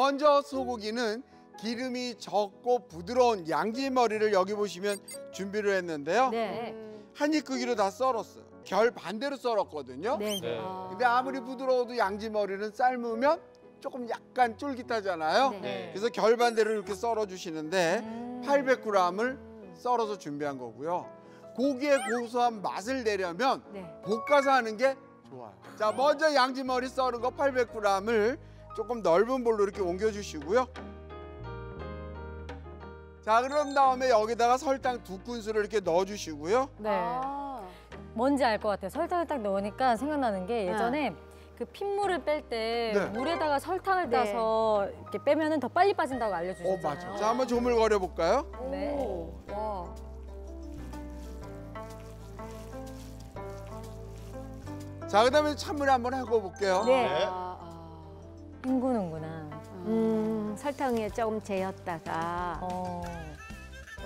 먼저 소고기는 기름이 적고 부드러운 양지머리를 여기 보시면 준비를 했는데요. 네. 한 입 크기로 다 썰었어요. 결 반대로 썰었거든요. 네. 네. 근데 아무리 부드러워도 양지머리는 삶으면 조금 약간 쫄깃하잖아요. 네. 그래서 결 반대로 이렇게 썰어 주시는데 800g을 썰어서 준비한 거고요. 고기의 고소한 맛을 내려면 네. 볶아서 하는 게 좋아요. 자, 먼저 양지머리 썰은 거 800g을 조금 넓은 볼로 이렇게 옮겨 주시고요. 자, 그런 다음에 여기다가 설탕 2큰술을 이렇게 넣어 주시고요. 네. 뭔지 알 것 같아요. 설탕을 딱 넣으니까 생각나는 게 예전에 그 핏물을 뺄 때 네. 물에다가 설탕을 네. 따서 이렇게 빼면은 더 빨리 빠진다고 알려주셨잖아요. 맞아. 자, 한번 조물거려 볼까요? 네. 와. 자, 그다음에 찬물에 한번 헹궈 볼게요. 네. 네. 헹구는구나. 설탕에 조금 재었다가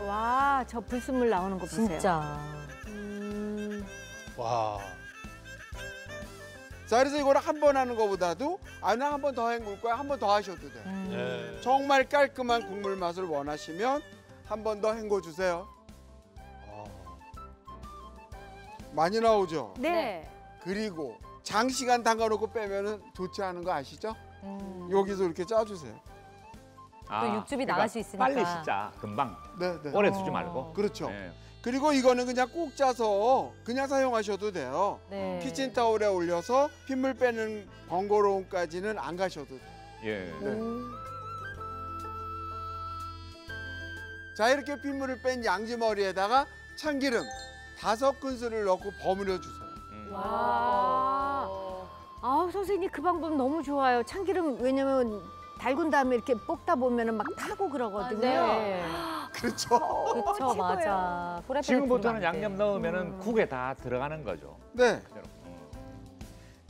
와, 저 불순물 나오는 거 보세요. 진짜. 와. 자, 그래서 이걸 한 번 하는 것보다도 아니 한 번 더 헹굴 거야. 한 번 더 하셔도 돼요. 네. 정말 깔끔한 국물 맛을 원하시면 한 번 더 헹궈 주세요. 많이 나오죠? 네. 그리고 장시간 담가놓고 빼면은 좋지 않은 거 아시죠? 여기서 이렇게 짜주세요. 또 육즙이 나갈 수 있으니까. 빨리 씻자. 금방. 네, 네. 오래 두지 말고. 그렇죠. 네. 그리고 이거는 그냥 꼭 짜서 그냥 사용하셔도 돼요. 네. 키친타올에 올려서 핏물 빼는 번거로움까지는 안 가셔도 돼요. 예. 네. 자, 이렇게 핏물을 뺀 양지머리에다가 참기름 5큰술을 넣고 버무려 주세요. 와. 아, 선생님 그 방법 너무 좋아요. 참기름 왜냐면 달군 다음에 이렇게 볶다 보면은 막 타고 그러거든요. 네. 그렇죠. 그렇죠, 맞아. 후라이팬에 지금부터는 구우면 안 돼. 양념 넣으면은 국에 다 들어가는 거죠. 네. 그대로.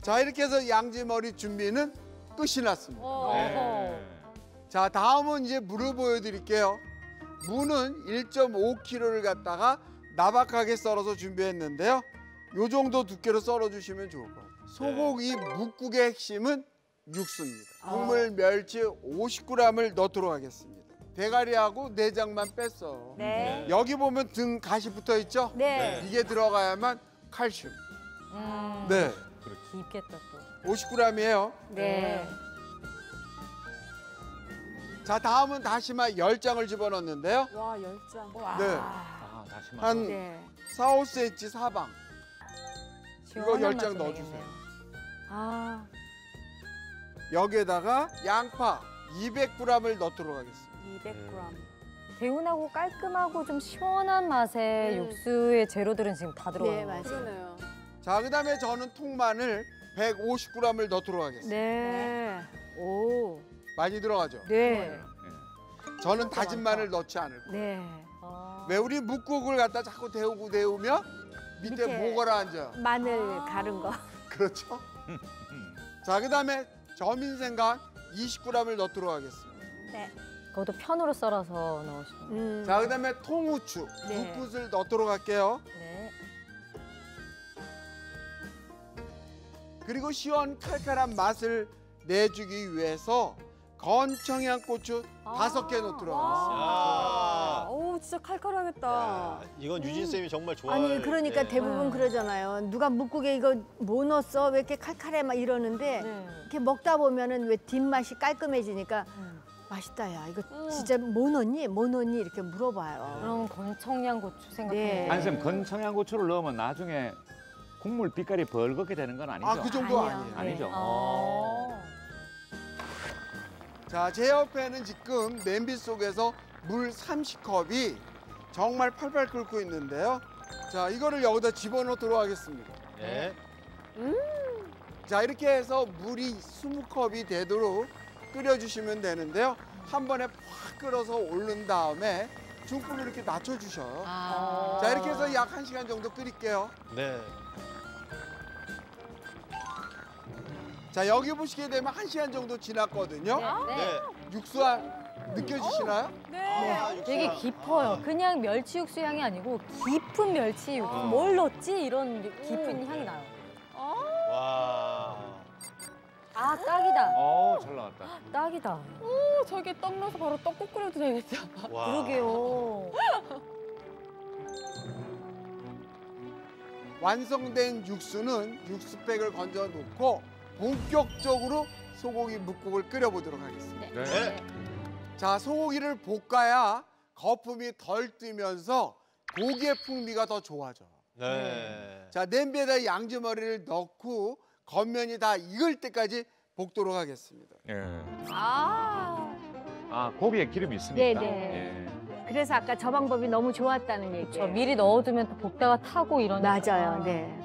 자, 이렇게 해서 양지머리 준비는 끝이 났습니다. 네. 자, 다음은 이제 무를 보여드릴게요. 무는 1.5kg를 갖다가 나박하게 썰어서 준비했는데요. 요 정도 두께로 썰어주시면 좋을 것 같아요. 소고기 묵국의 핵심은 육수입니다. 국물 멸치 50g을 넣도록 하겠습니다. 대가리하고 내장만 뺐어요. 네. 여기 보면 등 가시 붙어 있죠? 네. 이게 들어가야만 칼슘. 네, 깊겠다 또. 50g이에요. 네. 자, 다음은 다시마 10장을 집어넣는데요. 와, 10장. 네, 아, 다시 한 네. 4, 5cm 사방. 이거 10장 맛을 넣어주세요. 내겠네요. 아, 여기에다가 양파 200g을 넣도록 하겠습니다. 200g. 개운하고 깔끔하고 좀 시원한 맛의 육수의 재료들은 지금 다 들어가는 네, 거예요. 맞아요. 자, 그다음에 저는 통마늘 150g을 넣도록 하겠습니다. 네. 오. 많이 들어가죠? 네. 저는 다진 마늘 넣지 않을 거예요. 네. 왜 우리 묵국을 갖다 자꾸 데우면 밑에 밑에. 모가라 앉아요. 마늘 가른 거. 그렇죠? 자, 그다음에 저민생강 20g을 넣도록 하겠습니다. 네. 그것도 편으로 썰어서 넣으시면. 자, 그다음에 통후추 네. 2큰술 넣도록 할게요. 네. 그리고 시원 칼칼한 맛을 내주기 위해서 건청양고추 5개 넣도록 하겠습니다. 야. 오, 진짜 칼칼하겠다. 야, 이건 유진 쌤이 정말 좋아할. 아니, 그러니까 네. 대부분 그러잖아요. 누가 묵국에 이거 뭐 넣었어? 왜 이렇게 칼칼해? 막 이러는데 네. 이렇게 먹다 보면은 왜 뒷맛이 깔끔해지니까 맛있다, 야. 이거 진짜 뭐 넣니? 뭐 넣니? 이렇게 물어봐요. 그럼 건청양고추 생각해. 네. 안쌤 건청양고추를 넣으면 나중에 국물 빛깔이 벌겋게 되는 건 아니죠? 아, 그 정도 아니요. 아니에요. 아니죠. 자, 제 옆에는 지금 냄비 속에서 물 30컵이 정말 팔팔 끓고 있는데요. 자, 이거를 여기다 집어넣도록 하겠습니다. 네. 자, 이렇게 해서 물이 20컵이 되도록 끓여주시면 되는데요. 한 번에 팍 끓어서 오른 다음에 중불을 이렇게 낮춰주셔요. 자, 이렇게 해서 약 1시간 정도 끓일게요. 네. 자, 여기 보시게 되면 1시간 정도 지났거든요. 네. 육수가 느껴지시나요? 아, 되게 육수가. 깊어요. 그냥 멸치 육수 향이 아니고 깊은 멸치 육수. 뭘 넣었지? 이런 깊은 향이 나요. 와. 아, 딱이다. 잘 나왔다. 딱이다. 저게 떡 넣어서 바로 떡국 끓여도 되겠다. 와. 그러게요. 완성된 육수는 육수팩을 건져 놓고 본격적으로 소고기 묵국을 끓여보도록 하겠습니다. 네. 자, 소고기를 볶아야 거품이 덜 뜨면서 고기의 풍미가 더 좋아져. 네. 자, 냄비에다 양지머리를 넣고 겉면이 다 익을 때까지 볶도록 하겠습니다. 예. 아, 고기에 기름이 있으니까. 네네. 예. 그래서 아까 저 방법이 너무 좋았다는 얘기예요. 저 미리 넣어두면 또 볶다가 타고 이러니까. 맞아요. 네.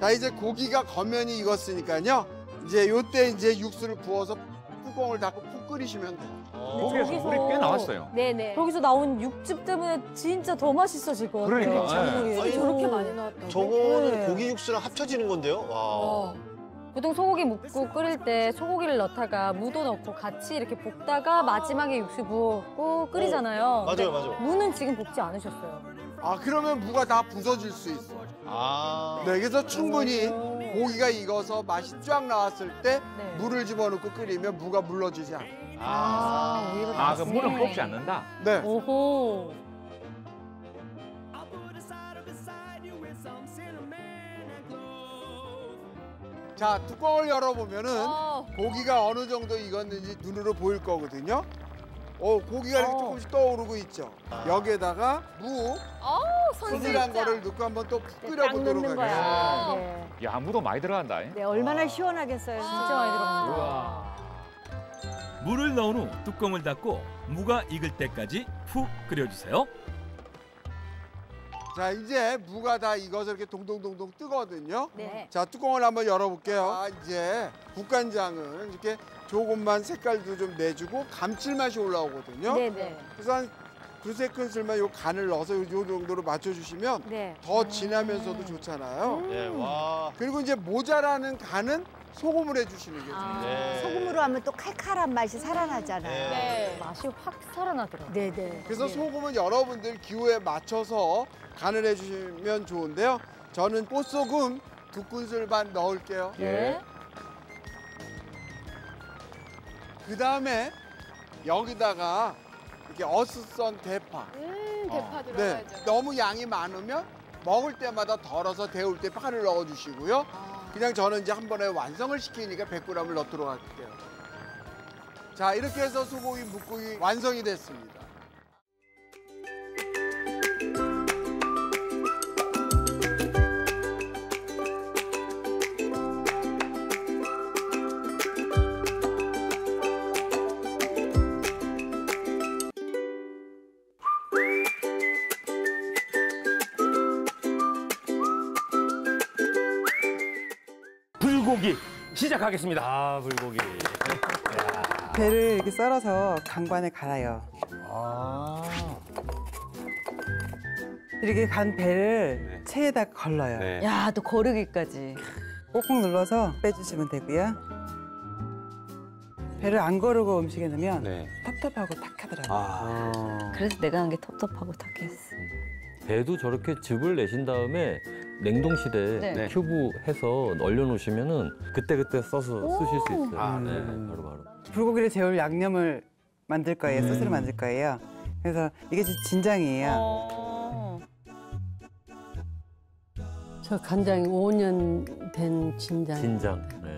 자, 이제 고기가 겉면이 익었으니까요. 이제 요때 이제 육수를 부어서 뚜껑을 닫고 푹 끓이시면 돼요. 고기에서 저기서- 물이 꽤 나왔어요. 네네. 거기서 나온 육즙 때문에 진짜 더 맛있어질 것 같아요. 그러니까, 장국이. 아니, 저렇게 많이 나왔다고? 저거는 네. 고기 육수랑 합쳐지는 건데요? 와. 보통 소고기 묵국 끓일 때 소고기를 넣다가 무도 넣고 같이 이렇게 볶다가 마지막에 육수 부었고 끓이잖아요. 맞아요, 맞아요. 무는 지금 볶지 않으셨어요. 아, 그러면 무가 다 부서질 수 있어. 아. 네, 그래서 충분히 고기가 익어서 맛이 쫙 나왔을 때 네. 물을 집어넣고 끓이면 무가 물러지지 않아요. 오히려 그 맛있네. 물은 뽑지 않는다. 네. 오호. 자, 뚜껑을 열어보면은 고기가 어느 정도 익었는지 눈으로 보일 거거든요. 고기가 이렇게 조금씩 떠오르고 있죠. 여기에다가 무, 손질한 거를 넣고 한번 또 푹 딱 끓여보도록 넣는 하겠습니다. 거야. 네. 야, 무도 많이 들어간다. 네, 얼마나 시원하겠어요. 진짜 많이 들어갑니다. 우와. 물을 넣은 후 뚜껑을 닫고 무가 익을 때까지 푹 끓여주세요. 자, 이제 무가 다 익어서 이렇게 동동동동 뜨거든요. 네. 자, 뚜껑을 한번 열어볼게요. 이제 국간장은 이렇게 조금만 색깔도 좀 내주고 감칠맛이 올라오거든요. 네네. 그래서 한 두세 큰술만 요 간을 넣어서 요 정도로 맞춰주시면 네. 더 진하면서도 좋잖아요. 네, 와. 그리고 이제 모자라는 간은 소금을 해주시는 게 좋아요. 네. 소금으로 하면 또 칼칼한 맛이 살아나잖아요. 네. 맛이 확 살아나더라고요. 네네. 그래서 소금은 여러분들 기호에 맞춰서 간을 해주시면 좋은데요. 저는 꽃소금 2큰술 반 넣을게요. 네. 그 다음에 여기다가 이렇게 어슷 썬 대파. 대파 네, 들어가야죠. 너무 양이 많으면 먹을 때마다 덜어서 데울 때 파를 넣어주시고요. 그냥 저는 이제 한 번에 완성을 시키니까 100g을 넣도록 할게요. 자, 이렇게 해서 소고기 묵국이 완성이 됐습니다. 불고기 시작하겠습니다. 아, 불고기. 배를 이렇게 썰어서 강반에 갈아요. 이렇게 간 배를 체에다 걸러요. 네. 야, 또 거르기까지. 꾹꾹 눌러서 빼주시면 되고요. 배를 안 거르고 음식에 넣으면 네. 텁텁하고 탁하더라고요. 아. 그래서 내가 한 게 텁텁하고 탁했어. 배도 저렇게 즙을 내신 다음에 냉동실에 네. 큐브해서 얼려놓으시면은 그때그때 써서 쓰실 수 있어요. 아, 네, 네. 바로바로. 불고기를 재울 양념을 만들 거예요. 소스를 만들 거예요. 그래서 이게 진장이에요. 저 간장이 5년 된 진장. 진장. 네.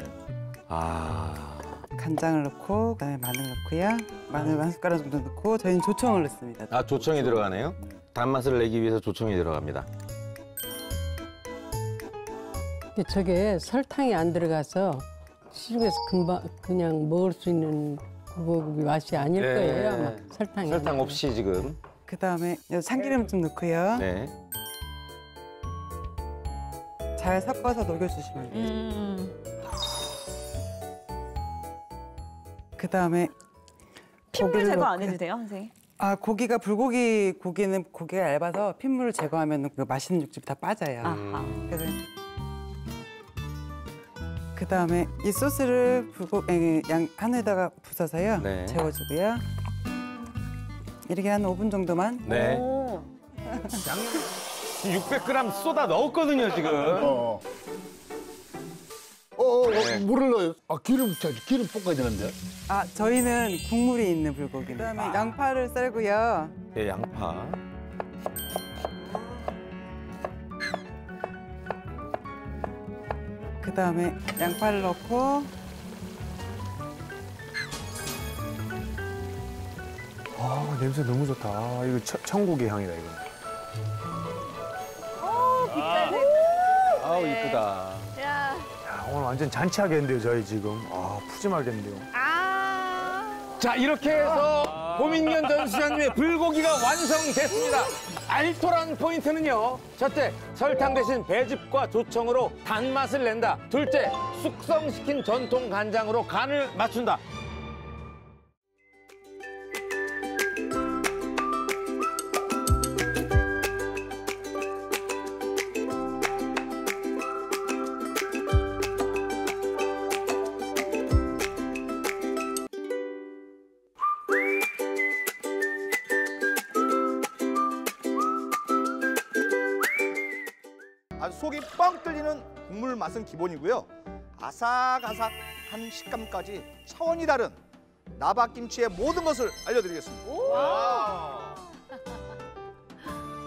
아. 간장을 넣고 그다음에 마늘 넣고요. 마늘 한 숟가락 정도 넣고 저희는 조청을 넣습니다. 아, 조청이 들어가네요. 단맛을 내기 위해서 조청이 들어갑니다. 근데 저게 설탕이 안 들어가서 시중에서 금방 그냥 먹을 수 있는 불고기 맛이 아닐 네. 거예요. 아마 설탕이. 설탕 없이 지금. 그다음에 참기름 좀 넣고요. 네. 잘 섞어서 녹여주시면 돼요. 그다음에 핏물 제거 안 넣고요. 해도 돼요, 선생님? 아, 고기는 고기가 얇아서 핏물을 제거하면 그 맛있는 육즙이 다 빠져요. 아하. 그래서 그다음에 이 소스를 양 한에다가 부숴서요. 네. 지금 600g 쏟아 넣었거든요, 지금. 물을 넣어요. 기름 붙여야지. 기름 볶아야 되는데. 저희는 국물이 있는 불고기입니다. 그다음에 양파를 썰고요. 네, 양파. 그다음에 양파를 넣고 냄새 너무 좋다. 이거 천국의 향이다, 이거. 아우, 이쁘다. 야, 오늘 완전 잔치하겠는데요, 저희 지금. 푸짐하겠는데요. 자, 이렇게 해서 고민년 전수장님의 불고기가 완성됐습니다. 알토란 포인트는요. 첫째, 설탕 대신 배즙과 조청으로 단맛을 낸다. 둘째, 숙성시킨 전통 간장으로 간을 맞춘다. 아주 속이 뻥 뚫리는 국물 맛은 기본이고요. 아삭아삭한 식감까지 차원이 다른 나박김치의 모든 것을 알려드리겠습니다.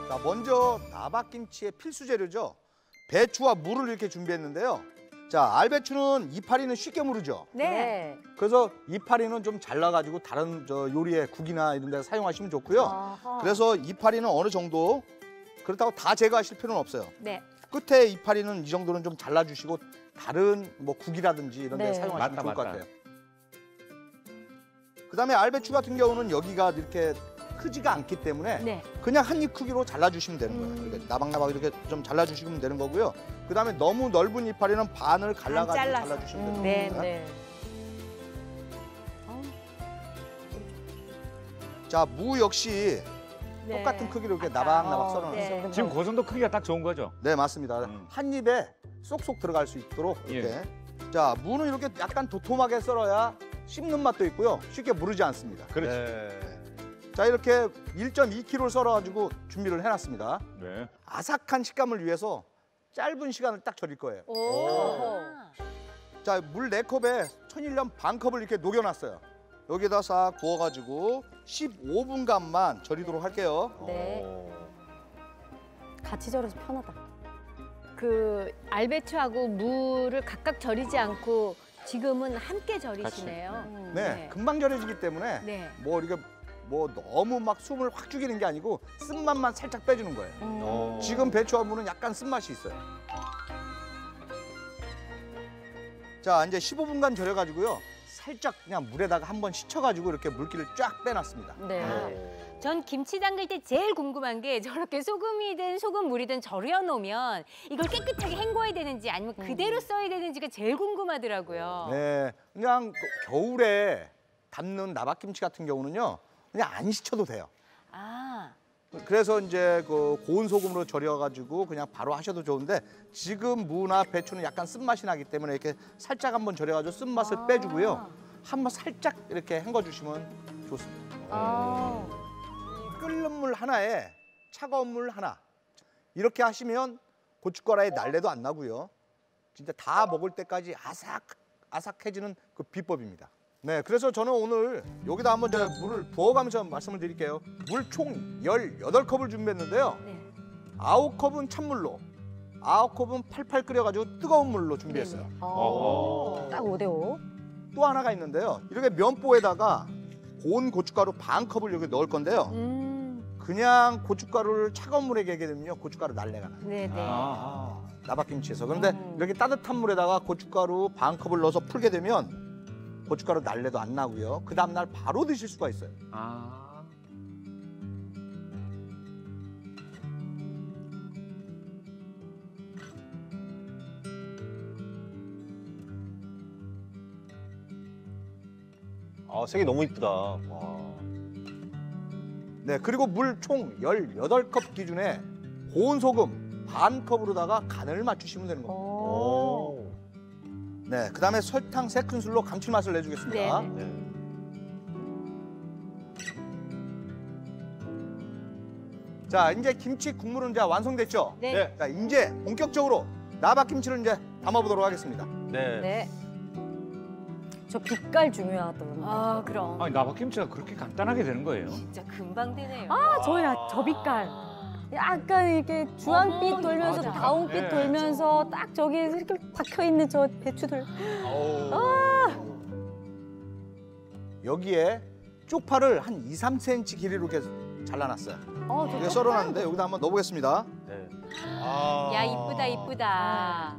자, 먼저 나박김치의 필수 재료죠. 배추와 물을 이렇게 준비했는데요. 자, 알배추는 이파리는 쉽게 무르죠. 네. 그래서 이파리는 좀 잘라가지고 다른 요리에 국이나 이런 데 사용하시면 좋고요. 그래서 이파리는 어느 정도, 그렇다고 다 제거하실 필요는 없어요. 네. 끝에 이파리는 이 정도는 좀 잘라주시고 다른 뭐 국이라든지 이런 데 네. 사용하시면 맞다, 좋을 것 맞다. 같아요. 그다음에 알배추 같은 경우는 여기가 이렇게 크지가 않기 때문에 네. 그냥 한 입 크기로 잘라주시면 되는 거예요. 이렇게 나박나박 이렇게 좀 잘라주시면 되는 거고요. 그다음에 너무 넓은 이파리는 반을 갈라가지고 잘라서. 잘라주시면 되는 네, 겁니다. 네. 자, 무 역시 네. 똑같은 크기로 이렇게 나박나박 썰어놨어요. 네. 지금 그 정도 크기가 딱 좋은 거죠? 네, 맞습니다. 한 입에 쏙쏙 들어갈 수 있도록 이렇게. 자, 무는 이렇게 약간 도톰하게 썰어야 씹는 맛도 있고요. 쉽게 무르지 않습니다. 그렇지. 네. 자, 이렇게 1.2kg를 썰어가지고 준비를 해놨습니다. 네. 아삭한 식감을 위해서 짧은 시간을 딱 절일 거예요. 자, 물 4컵에 천일염 반컵을 이렇게 녹여놨어요. 여기다 싹 부어가지고 15분간만 절이도록 할게요. 네. 같이 절여서 편하다. 그 알배추하고 무를 각각 절이지 않고 지금은 함께 절이시네요. 네, 금방 절여지기 때문에 네. 뭐 이렇게 뭐 너무 막 숨을 확 죽이는 게 아니고 쓴맛만 살짝 빼주는 거예요. 지금 배추와 무는 약간 쓴맛이 있어요. 자, 이제 15분간 절여가지고요. 살짝 그냥 물에다가 한번 씻혀가지고 이렇게 물기를 쫙 빼놨습니다. 네. 전 김치 담글 때 제일 궁금한 게 저렇게 소금이든 소금물이든 절여 놓으면 이걸 깨끗하게 헹궈야 되는지 아니면 그대로 써야 되는지가 제일 궁금하더라고요. 네, 그냥 겨울에 담는 나박김치 같은 경우는요. 그냥 안 씻혀도 돼요. 아. 그래서 이제 그 고운 소금으로 절여가지고 그냥 바로 하셔도 좋은데 지금 무나 배추는 약간 쓴맛이 나기 때문에 이렇게 살짝 한번 절여가지고 쓴맛을 빼주고요. 한번 살짝 이렇게 헹궈주시면 좋습니다. 끓는 물 하나에 차가운 물 하나. 이렇게 하시면 고춧가루에 날래도 안 나고요. 진짜 다 먹을 때까지 아삭해지는 그 비법입니다. 네, 그래서 저는 오늘 여기다 한번 제가 물을 부어가면서 말씀을 드릴게요. 물 총 18컵을 준비했는데요. 9컵은 찬물로, 9컵은 팔팔 끓여가지고 뜨거운 물로 준비했어요. 딱 5대5. 또 하나가 있는데요. 이렇게 면보에다가 고운 고춧가루 반컵을 여기 넣을 건데요. 그냥 고춧가루를 차가운 물에 개게 되면요. 고춧가루 날래가 나요. 네네. 나박김치에서. 그런데 이렇게 따뜻한 물에다가 고춧가루 반컵을 넣어서 풀게 되면 고춧가루 날래도 안 나고요. 그 다음날 바로 드실 수가 있어요. 색이 너무 이쁘다. 와. 네, 그리고 물 총 18컵 기준에 고운 소금 반컵으로다가 간을 맞추시면 되는 겁니다. 네, 그다음에 설탕 3큰술로 감칠맛을 내주겠습니다. 자, 이제 김치 국물은 이제 완성됐죠? 네. 자, 이제 본격적으로 나박김치를 이제 담아보도록 하겠습니다. 네. 네. 저 빛깔 중요하더라고요. 아, 그럼. 아니 나박김치가 그렇게 간단하게 되는 거예요? 진짜 금방 되네요. 아, 저 빛깔. 약간 이렇게 주황빛 돌면서 맞아. 다홍빛 네. 돌면서 딱 저기 이렇게 박혀 있는 저 배추들. 여기에 쪽파를 한 2, 3cm 길이로 이렇게 잘라놨어요. 이게 썰어놨는데 여기다 한번 넣어보겠습니다. 네. 야, 이쁘다, 이쁘다.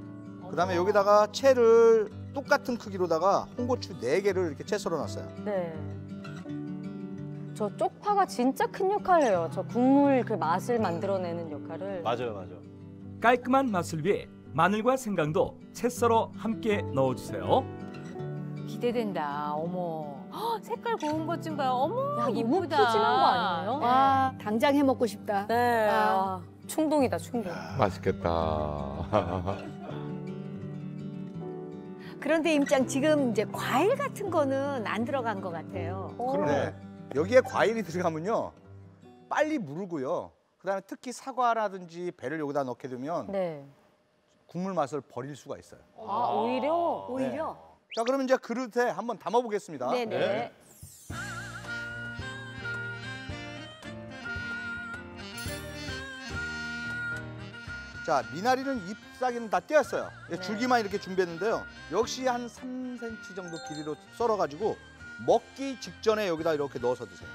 그다음에 여기다가 채를 똑같은 크기로다가 홍고추 4개를 이렇게 채 썰어놨어요. 네. 저 쪽파가 진짜 큰 역할을 해요. 저 국물 그 맛을 만들어내는 역할을. 맞아요, 맞아요. 깔끔한 맛을 위해 마늘과 생강도 채 썰어 함께 넣어주세요. 기대된다. 어머. 헉, 색깔 고운 것 좀 봐요. 어머, 야, 너무 이쁘다. 푸짐한 거 아니에요? 와, 당장 해 먹고 싶다. 네. 아, 충동이다, 충동. 맛있겠다. 그런데 임장 지금 이제 과일 같은 거는 안 들어간 것 같아요. 그러네. 여기에 과일이 들어가면요. 빨리 무르고요. 그다음에 특히 사과라든지 배를 여기다 넣게 되면 네. 국물 맛을 버릴 수가 있어요. 아, 오히려? 오히려? 자, 그러면 이제 그릇에 한번 담아보겠습니다. 네네. 자, 미나리는 잎사귀는 다 떼었어요. 줄기만 이렇게 준비했는데요. 역시 한 3cm 정도 길이로 썰어가지고 먹기 직전에 여기다 이렇게 넣어서 드세요.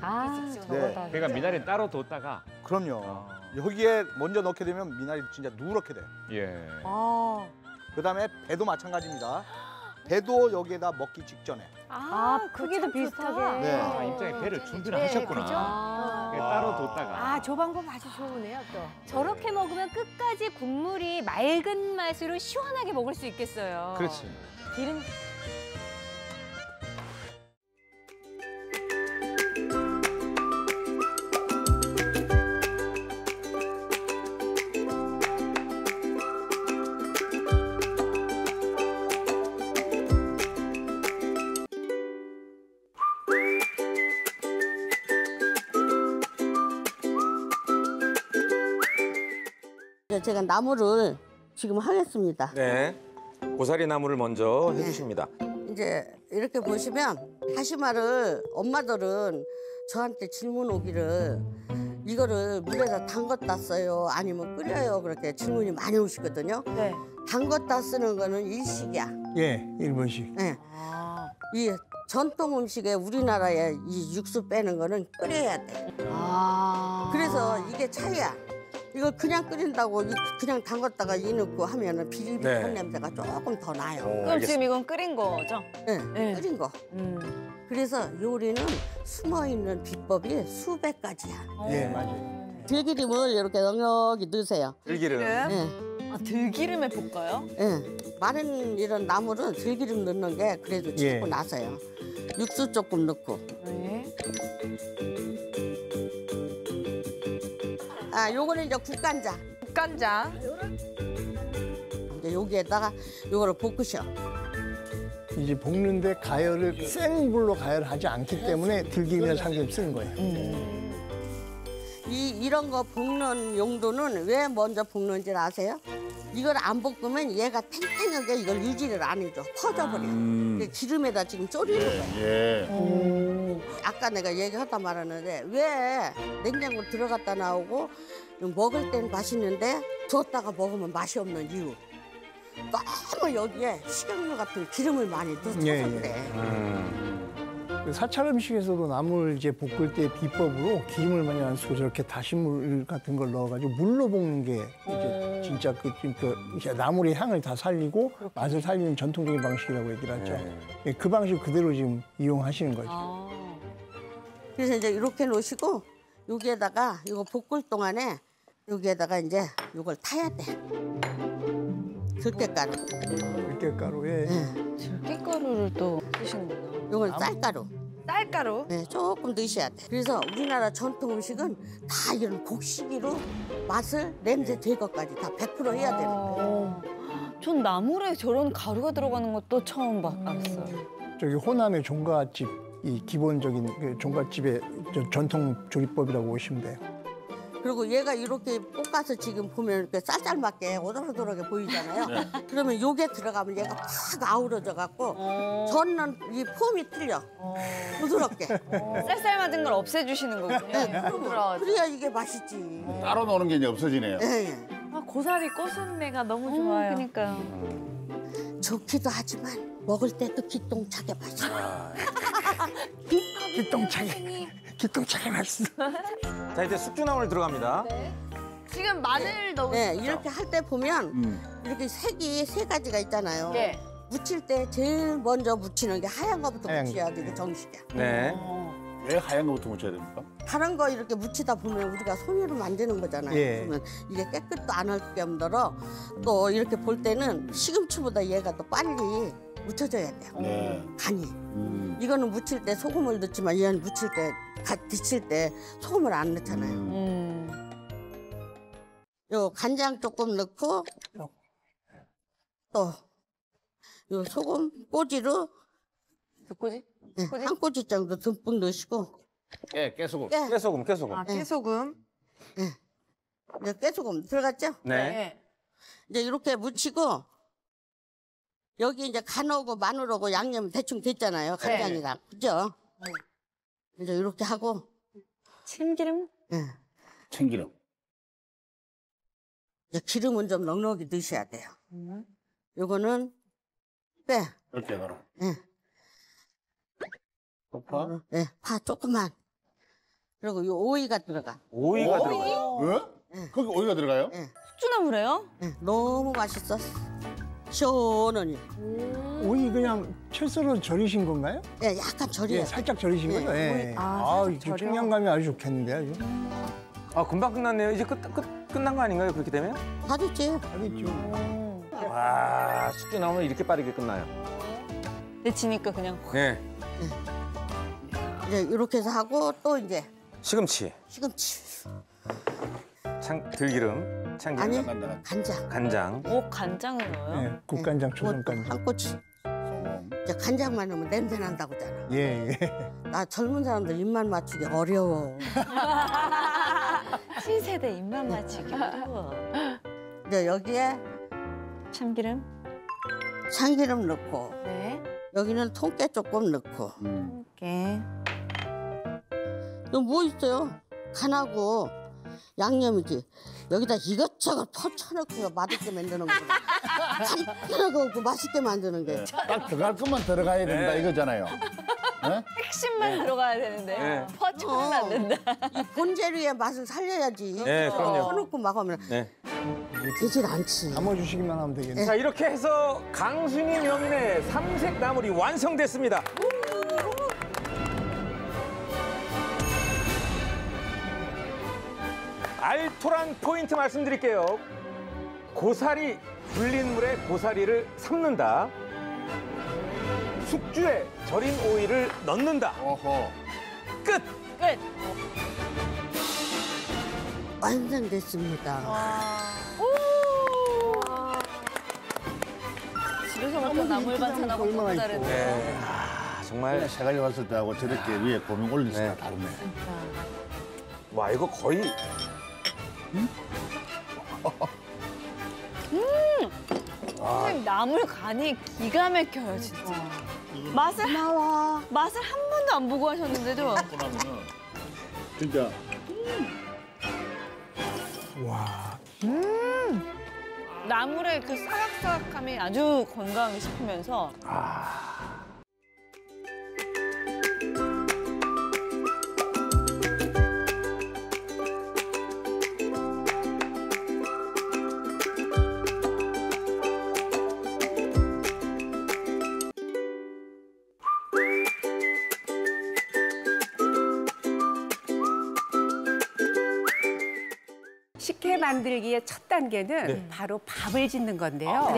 아, 네. 저거다. 그러니까 미나리 따로 뒀다가. 그럼요. 여기에 먼저 넣게 되면 미나리 진짜 누렇게 돼요. 예. 아, 그다음에 배도 마찬가지입니다. 배도 여기에다 먹기 직전에. 크기도 비슷하게. 네. 아, 입장에 배를 준비를 네, 하셨구나. 그죠? 이게 따로 뒀다가. 아, 저 방법 아주 좋으네요, 또. 저렇게 먹으면 끝까지 국물이 맑은 맛으로 시원하게 먹을 수 있겠어요. 그렇지. 기름 제가 나물을 지금 하겠습니다. 네. 고사리 나물을 먼저 해주십니다. 이제 이렇게 보시면 다시마를 엄마들은 저한테 질문 오기를 이거를 물에다 담궜다 써요? 아니면 끓여요? 그렇게 질문이 많이 오시거든요. 네. 담궜다 쓰는 거는 일식이야. 예, 일본식. 예. 이 전통 음식에 우리나라에 이 육수 빼는 거는 끓여야 돼. 그래서 이게 차이야. 이걸 그냥 끓인다고 그냥 담갔다가 이 넣고 하면은 비릿비릿한 네. 냄새가 조금 더 나요. 그럼 지금 이건 끓인 거죠? 네, 끓인 거. 그래서 요리는 숨어 있는 비법이 수백 가지야. 예, 맞아요. 들기름을 이렇게 넉넉히 넣으세요. 들기름. 네. 아, 들기름에 볶아요? 네. 마른 이런 나물은 들기름 넣는 게 그래도 예. 좋고 나서요. 육수 조금 넣고. 네. 아, 요거는 이제 국간장. 국간장. 이제 여기에다가 요거를 볶으셔. 이제 볶는데 가열을 센 불로 가열하지 않기 때문에 들기름이나 참기름 쓰는 거예요. 이런 거 볶는 용도는 왜 먼저 볶는지 아세요? 이걸 안 볶으면 얘가 탱탱하게 이걸 유지를 안 해줘. 퍼져버려. 기름에다 지금 졸이는 거야. 아까 내가 얘기하다 말았는데 왜 냉장고 들어갔다 나오고 먹을 땐 맛있는데 뒀다가 먹으면 맛이 없는 이유. 너무 여기에 식용유 같은 기름을 많이 넣어서 예, 예. 그래. 사찰 음식에서도 나물 이제 볶을 때 비법으로 기름을 많이 안 쓰고 저렇게 다시물 같은 걸 넣어가지고 물로 볶는 게 이제 진짜 이제 나물의 향을 다 살리고 맛을 살리는 전통적인 방식이라고 얘기를 하죠. 예, 그 방식 그대로 지금 이용하시는 거죠. 그래서 이제 이렇게 놓으시고 여기에다가 이거 볶을 동안에 여기에다가 이제 이걸 타야 돼. 들깨가루. 들깨가루에. 들깨가루를 또 쓰시는구나. 이건 쌀가루. 쌀가루? 네, 조금 넣으셔야 돼. 그래서 우리나라 전통 음식은 다 이런 곡식이로 맛을 냄새 될 것까지 다 100% 해야 되는 거예요. 전 나물에 저런 가루가 들어가는 것도 처음 알았어요. 저기 호남의 종갓집 이 기본적인 그 종갓집의 전통 조리법이라고 보시면 돼요. 그리고 얘가 이렇게 볶아서 지금 보면 이렇게 쌀쌀맞게 오돌오돌하게 보이잖아요. 네. 그러면 요게 들어가면 얘가 팍 아우러져 갖고 저는 이 폼이 틀려. 부드럽게. 쌀쌀 맞은 걸 없애주시는 거군요. 네, 그래야 이게 맛있지. 따로 노는 게 이제 없어지네요. 네. 아, 고사리 고순내가 너무 좋아요. 그러니까요. 좋기도 하지만 먹을 때도 기똥차게 맛있어. 기똥차게 맛있어. 자, 이제 숙주나물 들어갑니다. 지금 마늘 넣으시죠? 네, 이렇게 할 때 보면 이렇게 색이 세 가지가 있잖아요. 네. 무칠 때 제일 먼저 무치는 게 하얀 거부터 하얀 무쳐야 되게 정식이야. 네. 왜 하얀 거부터 묻혀야 됩니까? 다른 거 이렇게 무치다 보면 우리가 손으로 만드는 거잖아요. 예. 그러면 이게 깨끗도 안 할 겸더러 또 이렇게 볼 때는 시금치보다 얘가 더 빨리 묻혀져야 돼요. 네. 간이. 이거는 무칠 때 소금을 넣지만 얘는 무칠 때, 데칠 때 소금을 안 넣잖아요. 요 간장 조금 넣고 또 요 소금 꼬지로 꼬지? 네, 한 꼬지 정도 듬뿍 넣으시고 깨소금. 깨소금. 아, 깨소금. 네. 네, 깨소금 들어갔죠? 네. 이제 이렇게 묻히고 여기 이제 간하고 마늘하고 양념 대충 됐잖아요. 간장이랑. 그죠? 이제 이렇게 하고 참기름? 네. 참기름. 이제 기름은 좀 넉넉히 넣으셔야 돼요. 요거는 빼. 이렇게 넣어. 네. 파? 네, 파 조금만. 그리고 요 오이가 들어가. 오이가 들어가요? 왜? 거기 오이가 들어가요? 네. 숙주나물에요? 네, 너무 맛있어. 시원하니. 오이 그냥 채썰어 절이신 건가요? 네, 약간 절여요. 예, 살짝 절이신 거죠? 예. 이게 청량감이 아주 좋겠는데 아주. 아, 금방 끝났네요. 이제 끝난 거 아닌가요? 그렇게 되면? 다 됐지. 다 됐죠. 와, 숙주나물 이렇게 빠르게 끝나요. 데치니까 그냥. 네. 이제 이렇게 해서 하고 또 이제 시금치, 들기름, 참기름, 아니, 간장. 간장. 오, 간장을 넣어요? 네, 국간장, 초장간장. 한 꼬치. 이제 간장만 넣으면 냄새 난다고 하잖아. 예. 나 젊은 사람들 입맛 맞추기 어려워. 신세대 입맛 맞추기 어려워. 이제 여기에 참기름 넣고. 네. 여기는 통깨 조금 넣고. 이렇게. 또 뭐 있어요? 간하고 양념이지. 여기다 이것저것 퍼쳐놓고 맛있게 만드는 거구나. 간편하고 맛있게 만드는 게. 딱 들어갈 것만 들어가야 된다 이거잖아요. 네? 핵심만 들어가야 되는데 네. 퍼쳐는 안 된다. 이 본재료의 맛을 살려야지. 네, 그럼요. 퍼놓고 막 하면 네. 되질 않지. 담아주시기만 하면 되겠네. 자, 이렇게 해서 강순이 명인의 삼색 나물이 완성됐습니다. 알토란 포인트 말씀드릴게요. 고사리, 불린 물에 고사리를 삶는다. 숙주에 절인 오이를 넣는다. 끝! 완성됐습니다. 집에서 먹던 나물 반찬하고 너무 다르네. 네. 정말 세 가지 왔을 때하고 저렇게 위에 고명 올리니까 다르네. 와, 이거 거의 선생님, 나물 간이 기가 막혀요, 진짜. 맛을 한 번도 안 보고 하셨는데도. 진짜. 나물의 그 사각사각함이 아주 건강하게 씹히면서. 식혜 만들기의 첫 단계는 바로 밥을 짓는 건데요.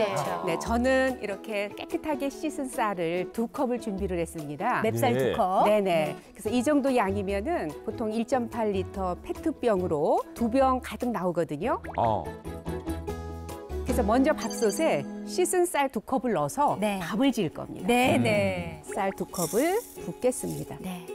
네, 저는 이렇게 깨끗하게 씻은 쌀을 2컵을 준비를 했습니다. 맵쌀 2컵. 네네. 그래서 이 정도 양이면은 보통 1.8리터 페트병으로 2병 가득 나오거든요. 그래서 먼저 밥솥에 씻은 쌀 2컵을 넣어서 밥을 지을 겁니다. 네네. 쌀 2컵을 붓겠습니다. 네.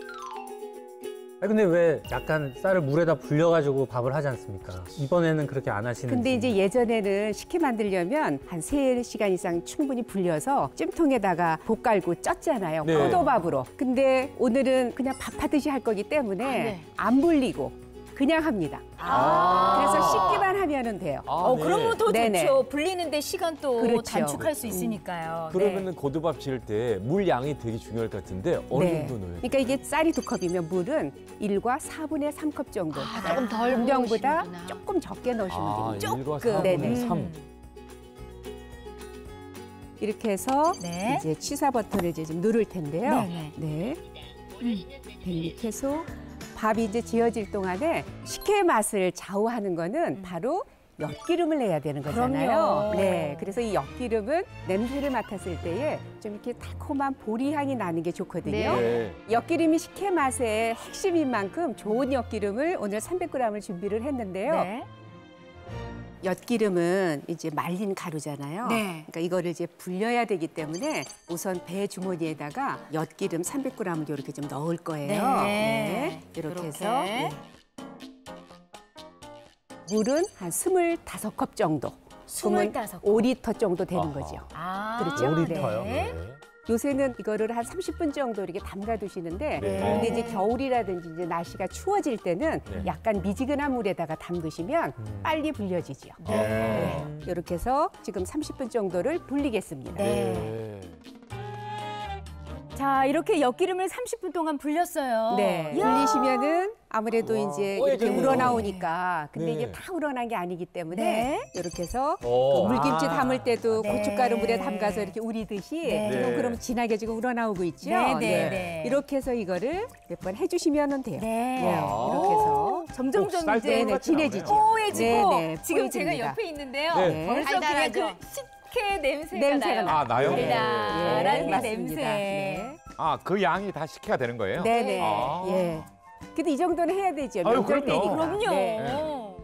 아니, 근데 왜 약간 쌀을 물에다 불려가지고 밥을 하지 않습니까? 이번에는 그렇게 안 하시는지. 근데 이제 예전에는 식혜 만들려면 한 3시간 이상 충분히 불려서 찜통에다가 볶알고 쪘잖아요. 네. 포도밥으로. 근데 오늘은 그냥 밥하듯이 할 거기 때문에 안 불리고 그냥 합니다. 그래서 씻기만 하면은 돼요. 그러면 더 네네. 좋죠. 불리는데 시간 또 그렇죠. 단축할 수 있으니까요. 그러면은 고두밥 지을 때 물 양이 되게 중요할 것 같은데 어느 네. 정도 넣어요? 그러니까 이게 쌀이 2컵이면 물은 1과 4분의 3컵 정도. 조금 덜 분량보다 조금 적게 넣으시면 돼요. 1과 조금. 4분의 3. 이렇게 해서 네. 이제 취사 버튼을 이제 좀 누를 텐데요. 네네. 네. 벨리케소 밥이 이제 지어질 동안에 식혜의 맛을 좌우하는 거는 바로 엿기름을 내야 되는 거잖아요. 그럼요. 네, 그래서 이 엿기름은 냄새를 맡았을 때에 좀 이렇게 달콤한 보리 향이 나는 게 좋거든요. 네. 엿기름이 식혜 맛의 핵심인 만큼 좋은 엿기름을 오늘 300g을 준비를 했는데요. 네. 엿기름은 이제 말린 가루잖아요. 네. 그러니까 이거를 이제 불려야 되기 때문에 우선 배 주머니에다가 엿기름 300g을 이렇게 좀 넣을 거예요. 네. 이렇게 해서 이렇게. 물은 한 25컵 정도. 25컵. 5리터 정도 되는 거죠. 그렇죠? 5리터요? 네. 요새는 이거를 한 30분 정도 이렇게 담가 두시는데 네. 근데 이제 겨울이라든지 이제 날씨가 추워질 때는 네. 약간 미지근한 물에다가 담그시면 빨리 불려지죠. 네. 이렇게 해서 지금 30분 정도를 불리겠습니다. 네. 자, 이렇게 엿기름을 30분 동안 불렸어요. 네. 이야. 불리시면은 아무래도 이제 이렇게 뽀얘지네요. 우러나오니까 근데 네. 이게 다 우러난 게 아니기 때문에 네. 이렇게 해서 오. 그 물김치 담을 때도 네. 고춧가루 물에 담가서 이렇게 우리듯이 네. 지금 그럼 진하게 지금 우러나오고 있죠. 네, 네, 네. 이렇게 해서 이거를 몇 번 해주시면 돼요. 네. 이렇게 해서 점점점 쌀 이제 네네, 진해지죠. 뽀얘지고 네, 네, 지금 제가 뽀얘집니다. 옆에 있는데요. 네. 벌써 그냥 그 식혜 냄새가 나요. 아, 나요? 달달한 그 맞습니다. 냄새. 네. 아, 그 양이 다 식혜가 되는 거예요? 네네. 아. 예. 근데 이 정도는 해야 되죠. 아유, 명절 그럼요. 때니까. 그럼요. 네.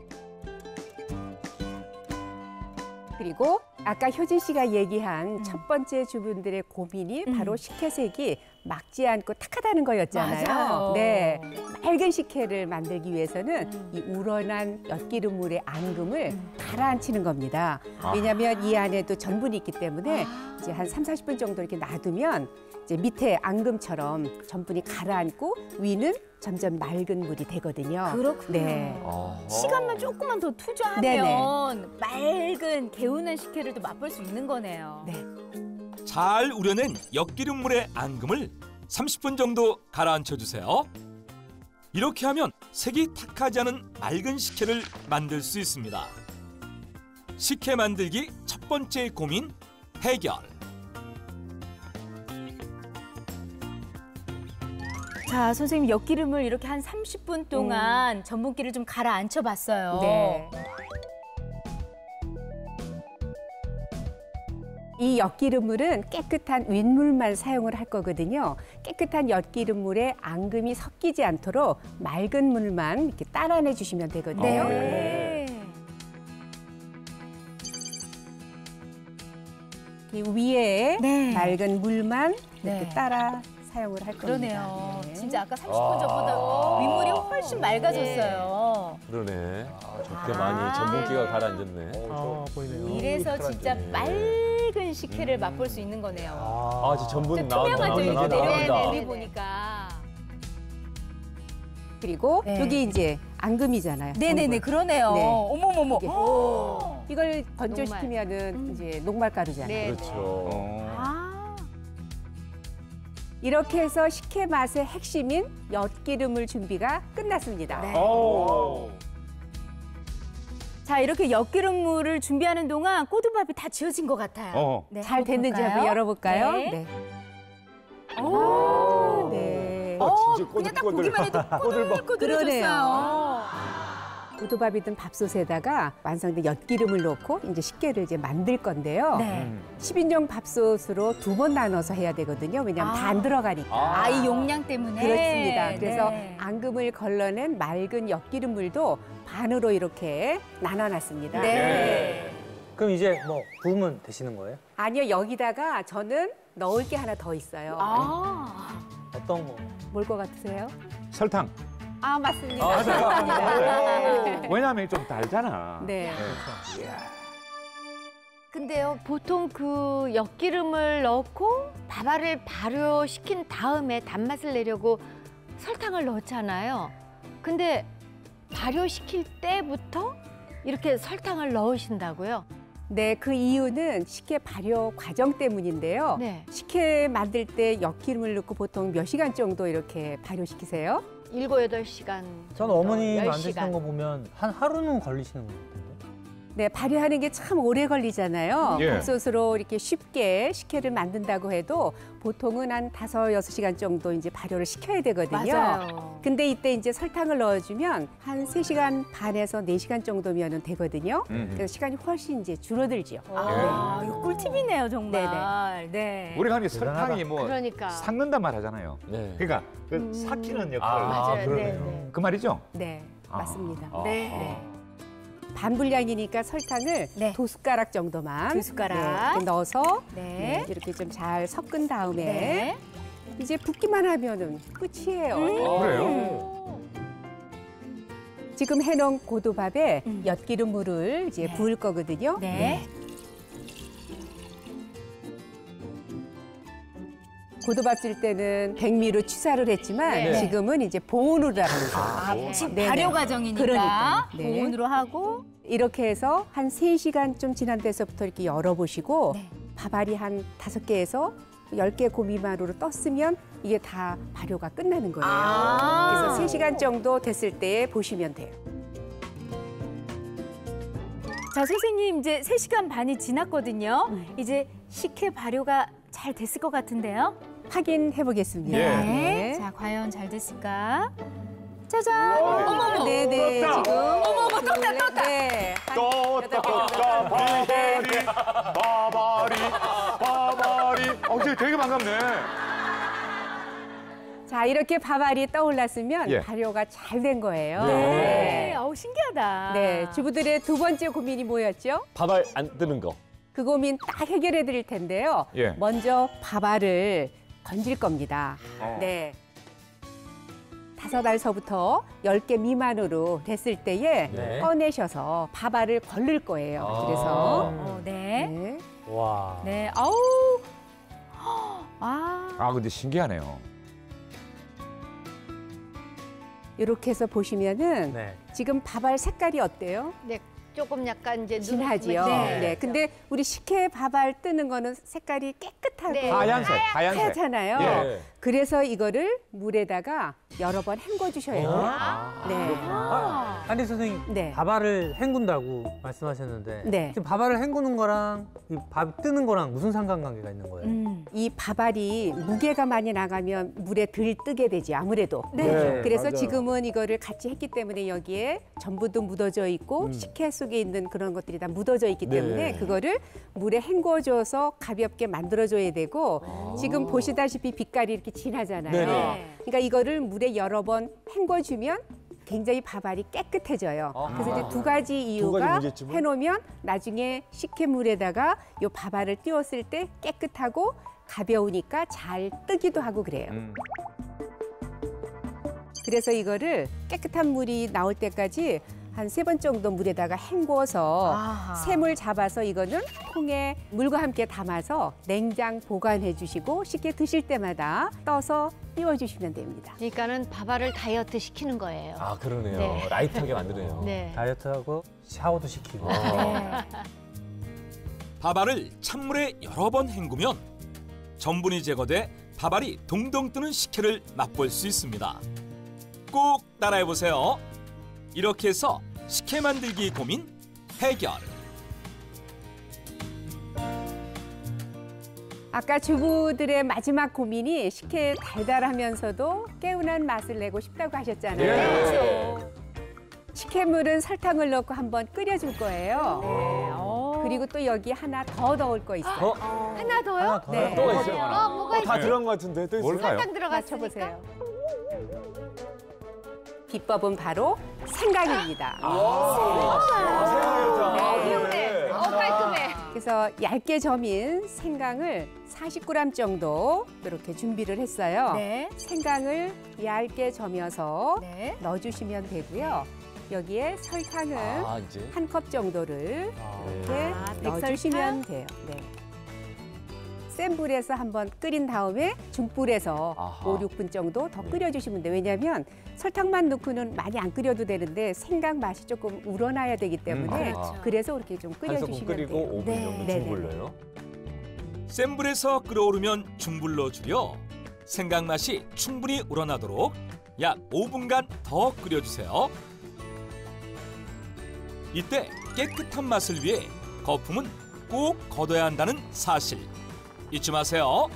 그리고 아까 효진 씨가 얘기한 첫 번째 주부들의 고민이 바로 식혜색이 막지 않고 탁하다는 거였잖아요. 맞아요. 네, 맑은 식혜를 만들기 위해서는 이 우러난 엿기름물의 앙금을 가라앉히는 겁니다. 왜냐하면 이 안에도 전분이 있기 때문에 이제 한 30-40분 정도 이렇게 놔두면 이제 밑에 앙금처럼 전분이 가라앉고 위는 점점 맑은 물이 되거든요. 그렇군요. 네. 시간만 조금만 더 투자하면 네네. 맑은 개운한 식혜를 또 맛볼 수 있는 거네요. 네. 잘 우려낸 엿기름물의 앙금을 30분 정도 가라앉혀 주세요. 이렇게 하면 색이 탁하지 않은 맑은 식혜를 만들 수 있습니다. 식혜 만들기 첫 번째 고민 해결. 자, 선생님 엿기름을 이렇게 한 30분 동안 전분기를 좀 가라앉혀 봤어요. 네. 이 엿기름물은 깨끗한 윗물만 사용을 할 거거든요. 깨끗한 엿기름물에 앙금이 섞이지 않도록 맑은 물만 이렇게 따라내 주시면 되거든요. 네. 이 위에 네. 맑은 물만 이렇게 네. 따라 사용을 할 겁니다. 그러네요. 네. 진짜 아까 30분 전보다 윗물이 훨씬 맑아졌어요. 그러네. 저렇게 많이 전분기가 가라앉았네. 보이네요. 이래서 진짜 맑은 식혜를 맛볼 수 있는 거네요. 아, 저 전분 나온다. 투명하죠, 이렇게 나온다. 내려오는 우리 보니까. 그리고 네. 여기 이제 앙금이잖아요. 네네네, 전분. 그러네요. 네. 어머머머. 이게 오. 이걸 건조시키면은 이제 녹말가루잖아요. 네. 그렇죠. 이렇게 해서 식혜 맛의 핵심인 엿기름물 준비가 끝났습니다. 네. 자, 이렇게 엿기름물을 준비하는 동안 꼬두밥이 다 지어진 것 같아요. 네, 잘 한번 됐는지 볼까요? 한번 열어볼까요? 네. 오, 네. 진짜 그냥 딱 보기만 해도 그러네요. 꼬들꼬들해졌어요. 고두밥이든 밥솥에다가 완성된 엿기름을 넣고 이제 식혜를 이제 만들 건데요. 네. 10인용 밥솥으로 2번 나눠서 해야 되거든요. 왜냐하면 다 안 들어가니까. 이 용량 때문에. 그렇습니다. 그래서 네. 앙금을 걸러낸 맑은 엿기름물도 반으로 이렇게 나눠놨습니다. 네. 그럼 이제 뭐 부으면 되시는 거예요? 아니요, 여기다가 저는 넣을 게 하나 더 있어요. 아. 어떤 거? 뭘 것 같으세요? 설탕. 아, 맞습니다. 맞아요. 왜냐하면 좀 달잖아. 네. 네. 근데요, 보통 그 엿기름을 넣고 밥알을 발효시킨 다음에 단맛을 내려고 설탕을 넣잖아요. 근데 발효시킬 때부터 이렇게 설탕을 넣으신다고요? 네, 그 이유는 식혜 발효 과정 때문인데요. 네. 식혜 만들 때 엿기름을 넣고 보통 몇 시간 정도 이렇게 발효시키세요? 7, 8시간. 전 어머니 10시간. 만드시는 거 보면 한 하루는 걸리시는 것 같은데. 네, 발효하는 게 참 오래 걸리잖아요. 예. 밥솥으로 이렇게 쉽게 식혜를 만든다고 해도 보통은 한 5, 6시간 정도 이제 발효를 시켜야 되거든요. 맞아요. 근데 이때 이제 설탕을 넣어주면 한 3시간 반에서 4시간 정도면 되거든요. 그래서 시간이 훨씬 이제 줄어들죠. 아, 이거 꿀팁이네요, 정말. 네. 우리가 하는 게 설탕이 뭐 그러니까. 삭는단 말 하잖아요. 네. 그러니까 그 삭히는 역할. 맞아요. 그러네요. 네. 그 말이죠? 네, 맞습니다. 네. 반 분량이니까 설탕을 2숟가락 정도만 2숟가락. 네, 넣어서 네. 이렇게 좀 잘 섞은 다음에 네. 이제 붓기만 하면은 끝이에요. 그래요? 지금 해놓은 고두밥에 엿기름물을 이제 부을 거거든요. 네. 고두밥 질 때는 백미로 취사를 했지만 네. 지금은 이제 보온으로 하는 지금 네네. 발효 과정이니까 그러니까요. 네. 보온으로 하고 이렇게 해서 한 3시간 좀 지난 데서부터 이렇게 열어보시고 네. 밥알이 한 5개에서 10개 그 미만으로 떴으면 이게 다 발효가 끝나는 거예요. 그래서 3시간 정도 됐을 때 보시면 돼요. 자, 선생님 이제 3시간 반이 지났거든요. 이제 식혜 발효가 잘 됐을 것 같은데요? 확인해 보겠습니다. 네. 자, 과연 잘 됐을까? 짜잔! 어머머! 네네, 떴다. 지금. 어머머, 떴다. 네. 떴다, 바바리. 이제 되게 반갑네. 자, 이렇게 밥알이 떠올랐으면 예. 발효가 잘 된 거예요. 네. 어우, 신기하다. 네, 주부들의 두 번째 고민이 뭐였죠? 밥알 안 뜨는 거. 그 고민 딱 해결해 드릴 텐데요. 예. 먼저 밥알을 건질 겁니다. 네. 5알서부터 10개 미만으로 됐을 때에 네. 꺼내셔서 밥알을 걸릴 거예요. 그래서 네. 와. 네. 아우. 아. 근데 신기하네요. 이렇게 해서 보시면은 네. 지금 밥알 색깔이 어때요? 네. 조금 약간 이제 진하지요. 네. 네. 근데 우리 식혜 밥알 뜨는 거는 색깔이 깨끗하고 네. 하얀색. 하얗잖아요. 예. 그래서 이거를 물에다가 여러 번 헹궈 주셔야 돼요. 네. 한리 선생님, 네. 밥알을 헹군다고 말씀하셨는데 네. 지금 밥알을 헹구는 거랑 이 밥 뜨는 거랑 무슨 상관관계가 있는 거예요? 이 밥알이 무게가 많이 나가면 물에 덜 뜨게 되지 아무래도. 네, 그래서 맞아요. 지금은 이거를 같이 했기 때문에 여기에 전부도 묻어져 있고 식혜 속에 있는 그런 것들이 다 묻어져 있기 때문에 네. 그거를 물에 헹궈줘서 가볍게 만들어줘야 되고 지금 보시다시피 빛깔이 이렇게 진하잖아요. 네네. 그러니까 이거를 물에 여러 번 헹궈주면 굉장히 밥알이 깨끗해져요. 그래서 이제 두 가지 이유가 문제점은? 해놓으면 나중에 식혜물에다가 이 밥알을 띄웠을 때 깨끗하고 가벼우니까 잘 뜨기도 하고 그래요. 그래서 이거를 깨끗한 물이 나올 때까지 한 3번 정도 물에다가 헹궈서 샘을 잡아서 이거는 통에 물과 함께 담아서 냉장 보관해 주시고 식혜 드실 때마다 떠서 띄워주시면 됩니다. 그러니까는 밥알을 다이어트 시키는 거예요. 아, 그러네요. 네. 라이트하게 만드네요. 네. 다이어트하고 샤워도 시키고. 밥알을 찬물에 여러 번 헹구면 전분이 제거돼 밥알이 동동 뜨는 식혜를 맛볼 수 있습니다. 꼭 따라해보세요. 이렇게 해서 식혜 만들기 고민 해결. 아까 주부들의 마지막 고민이 식혜 달달하면서도 개운한 맛을 내고 싶다고 하셨잖아요. 식혜물은 설탕을 넣고 한번 끓여줄 거예요. 그리고 또 여기 하나 더 넣을 거 있어요. 하나 더요? 네. 또 있어요. 뭐가 다 있어요? 들어간 것 같은데 또 있어요. 뭘까요? 설탕 들어갔으니까. 맞춰보세요. 비법은 바로 생강입니다. 생각이었다. 개운해. 깔끔해. 그래서 얇게 저민 생강을 40g 정도 이렇게 준비를 했어요. 네. 생강을 얇게 저며서 네. 넣어주시면 되고요. 여기에 설탕을 이제. 한 컵 정도를 이렇게 백설탕? 넣어주시면 돼요. 네. 센 불에서 한번 끓인 다음에 중불에서 아하. 5, 6분 정도 더 끓여주시면 돼요. 왜냐하면 설탕만 넣고는 많이 안 끓여도 되는데 생강 맛이 조금 우러나야 되기 때문에 그렇죠. 그래서 그렇게 좀 한 소금 끓여주시면 끓이고 돼요. 5분 정도 네네. 중불로요. 센 불에서 끓어오르면 중불로 줄여 생강 맛이 충분히 우러나도록 약 5분간 더 끓여주세요. 이때 깨끗한 맛을 위해 거품은 꼭 걷어야 한다는 사실 잊지 마세요.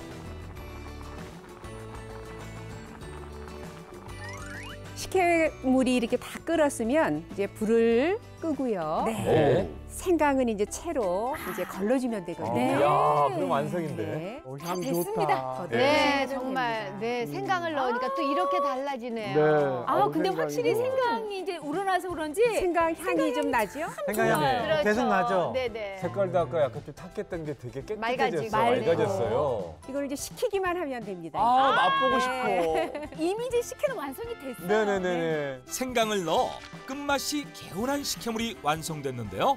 식혜물이 이렇게 다 끓었으면 이제 불을 끄고요. 네. 생강은 이제 채로 이제 걸러주면 되거든요. 야, 그럼 완성인데. 네. 향 됐습니다. 좋다. 네, 정말 네 생강을 넣으니까 또 이렇게 달라지네요. 네. 아 근데 생강이고. 확실히 생강이 이제 우러나서 그런지 생강 향이 좀 나죠? 생강향 그렇죠. 계속 나죠? 네네. 색깔도 아까 약간 좀 탁했던 게 되게 깨끗해졌어요. 맑아지고. 맑아졌어요. 이걸 이제 식히기만 하면 됩니다. 맛보고 네. 싶어. 이미 이제 식혜는 완성이 됐어요. 네네네네. 생강을 넣어 끝맛이 개운한 식혜물이 완성됐는데요.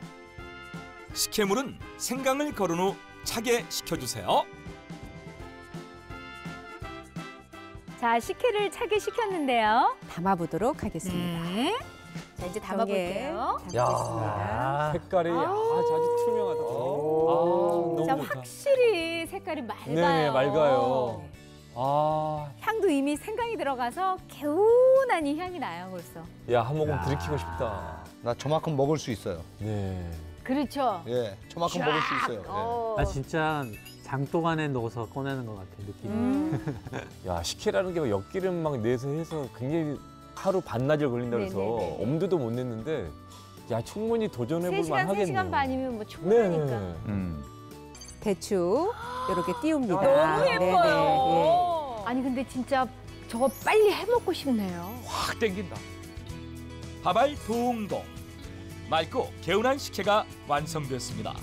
식혜물은 생강을 걸은 후 차게 식혀주세요. 자 식혜를 차게 식혔는데요. 담아보도록 하겠습니다. 네. 자 이제 담아볼게요. 야, 색깔이 아주 투명하다. 너무 자 좋다. 확실히 색깔이 맑아요. 네네, 맑아요. 향도 이미 생강이 들어가서 개운한 이 향이 나요 벌써. 야, 한 모금 들이키고 싶다. 나 저만큼 먹을 수 있어요. 네. 그렇죠. 예, 저만큼 먹을 수 있어요. 아 진짜 장독 안에 넣어서 꺼내는 것 같아 느낌이. 야, 식혜라는 게 엿기름 막 내서 해서 굉장히 하루 반나절 걸린다 그래서 네네네. 엄두도 못 냈는데 야, 충분히 도전해볼 만 3시간, 하겠네요. 3시간 반이면 뭐 충분하니까. 대추 이렇게 띄웁니다. 너무 예뻐요. 네네, 아니 근데 진짜 저거 빨리 해먹고 싶네요. 확 땡긴다. 밥알 동동 맑고 개운한 식혜가 완성됐습니다.